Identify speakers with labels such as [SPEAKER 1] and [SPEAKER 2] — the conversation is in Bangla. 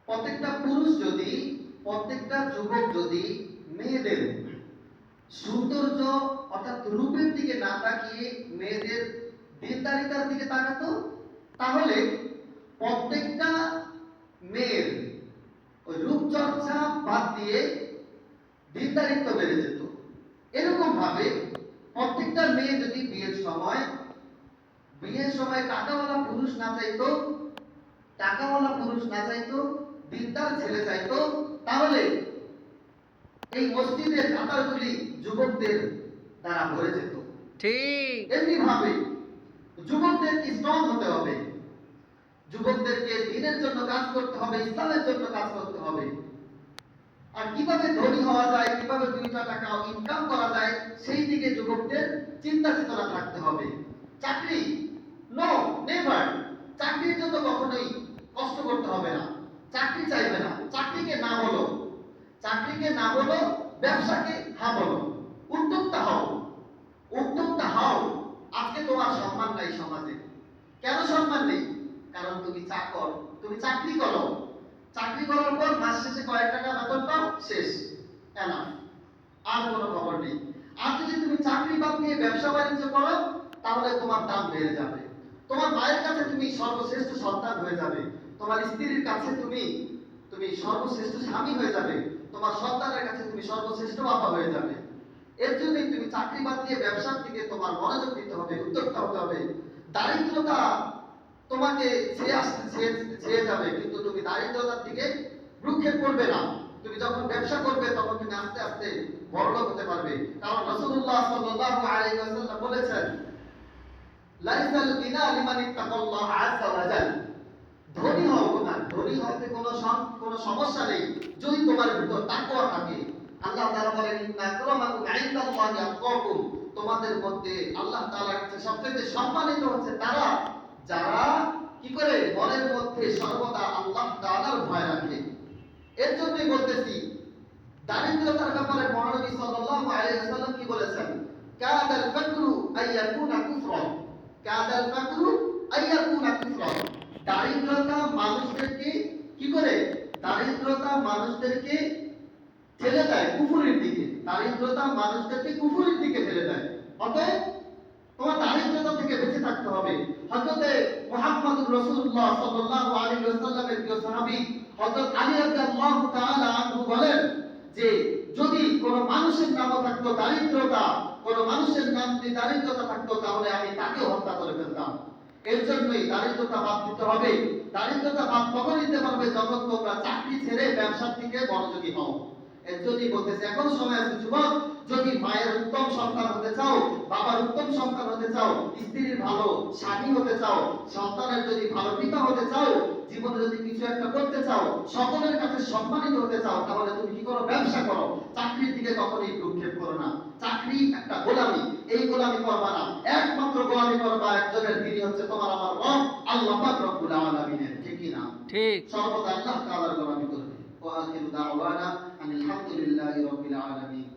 [SPEAKER 1] প্রত্যেকটা পুরুষ যদি, প্রত্যেকটা যুবক যদি মেয়েদের সৌন্দর্য অর্থাৎ রূপের দিকে না তাকিয়ে মেয়েদের দিনদারিতার দিকে তাকাতো, তাহলে প্রত্যেকটা মেয়ের ওই রূপচর্চা বাদ দিয়ে দিনদারিত্ব বেড়ে যেত। এরকম ভাবে প্রত্যেকটা মেয়ে যদি বিয়ের সময় টাকাওয়ালা পুরুষ না চাইতো, দিনদার ছেলে চাইতো, তাহলে এই মসজিদের কাতারগুলি যুবকদের দ্বারা ভরে যেত।
[SPEAKER 2] ঠিক।
[SPEAKER 1] এমনি ভাবে যুবকদেরকে স্ট্রং হতে হবে, যুবকদেরকে দিনের জন্য কাজ করতে হবে, ইসলামের জন্য কাজ করতে হবে। আর কিভাবে ধনী হওয়া যায়, কিভাবে 2টা টাকা ইনকাম করা যায়, সেই দিকে যুবকদের চিন্তা চেতনা থাকতে হবে। চাকরি নো, নেভার। চাকরির জন্য কখনোই কষ্ট করতে হবে না, চাকরি চাইবে না, চাকরিকে না বলো, ব্যবসাকে হ্যাঁ বলো। উদ্যোক্তা হও। আজকে তোমার সম্মান নাই সমাজে। কেন সম্মান নেই? কারণ তুমি চাকর, তুমি চাকরি করো, চাকরি করার পর মাস শেষে কয়েক টাকা বেতন পাও, শেষ, এনাফ, আর কোনো খবর নেই। আর যদি তুমি চাকরি বাদ দিয়ে ব্যবসা বাণিজ্য করো, তাহলে তোমার দাম বেড়ে যাবে, তোমার মায়ের কাছে তুমি সর্বশ্রেষ্ঠ সন্তান হয়ে যাবে, তোমার স্ত্রীর কাছে তুমি সর্বশ্রেষ্ঠ স্বামী হয়ে যাবে, তোমার সন্তানের কাছে তুমি সর্বশ্রেষ্ঠ বাবা হয়ে যাবে। এর জন্যই তুমি চাকরি বাদ দিয়ে ব্যবসার দিকে তোমার মনোযোগ দিতে হবে, উদ্যোক্তা হতে হবে। দারিদ্রতা তোমাকে ছেয়ে যাবে, কিন্তু তুমি দারিদ্রতার দিকে ভ্রুক্ষেপ করবে না। তুমি যখন ব্যবসা করবে তখন তুমি আস্তে আস্তে বড়লোক হতে পারবে। কারণ রাসূলুল্লাহ সাল্লাল্লাহু আলাইহি ওয়াসাল্লাম বলেছেন, লাইসাল গিনা লিমান ইত্তাকাল্লাহ আযজা ওয়া জাল। ধনী হও না, ধনী হতে কোনো সমস্যা নেই যদি তোমার ভিতর তাকওয়া থাকে। আল্লাহ তাআলা বলেন, ইন্না আকরামাকুম ইনদাল্লাহি আতকাকুম। তোমাদের মধ্যে আল্লাহ তাআলার কাছে সবচেয়ে সম্মানিত হচ্ছে তারা যারা কি করে মনের মধ্যে সর্বদা আল্লাহ তাআলার ভয় রাখে। এর জন্যই বলতেছি, দারিদ্রতার ব্যাপারে মহানবী সাল্লাল্লাহু আলাইহি ওয়াসাল্লাম কি বলেছেন? কাদাল ফাকরু আইয়াকুনা কুফরান, কাদাল ফাকরু আইয়াকুনা কুফরান। দারিদ্রতা মানুষদেরকে কি করে? দারিদ্রতা মানুষদেরকে ঠেলে দেয় কুফরের দিকে, ঠেলে দেয়। অতএব তোমার দারিদ্রতা থেকে বেঁচে থাকতে হবে। হযরতে মুহাম্মদুর রাসূলুল্লাহ সাল্লাল্লাহু আলাইহি ওয়াসাল্লামের প্রিয় সাহাবী হযরত আলী রাদিয়াল্লাহু তাআলা আনহু বলেন যে, যদি কোন মানুষের নামও থাকতো দারিদ্রতা, থাকতো, তাহলে আমি তাকে হত্যা করে ফেলতাম। এর জন্যই দারিদ্রতা বাদ দিতে হবে। দারিদ্রতা বাদ কখন দিতে পারবে? যখন তোমরা চাকরি ছেড়ে ব্যবসার দিকে মনোযোগী হও। এর জন্যই বলতেছে, এখন সময় আছে যুবক, যদি মায়ের উত্তম সন্তান হতে চাও, বাবার উত্তম সন্তান হতে চাও, স্ত্রীর ভালো স্বামী হতে চাও, সন্তানের যদি ভালো পিতা হতে চাও, জীবনে যদি কিছু একটা করতে চাও, সকলের কাছে সম্মানিত হতে চাও, তাহলে তুমি কি করো? ব্যবসা করো। চাকরির দিকে কখনোই ভ্রুক্ষেপ করো না। চাকরি একটা গোলামি, এই গোলামি করবা না। একমাত্র গোলামি করবা একজনের, তিনি হচ্ছে তোমার আমার রব আল্লাহ পাক রব্বুল আলামিনের। ঠিক কি না?
[SPEAKER 2] ঠিক।
[SPEAKER 1] সর্বদা আল্লাহ তাআলার গোলামি করবে। ওয়া আখিরু দাওয়ানা আনিল হামদুলিল্লাহি রাব্বিল আলামিন।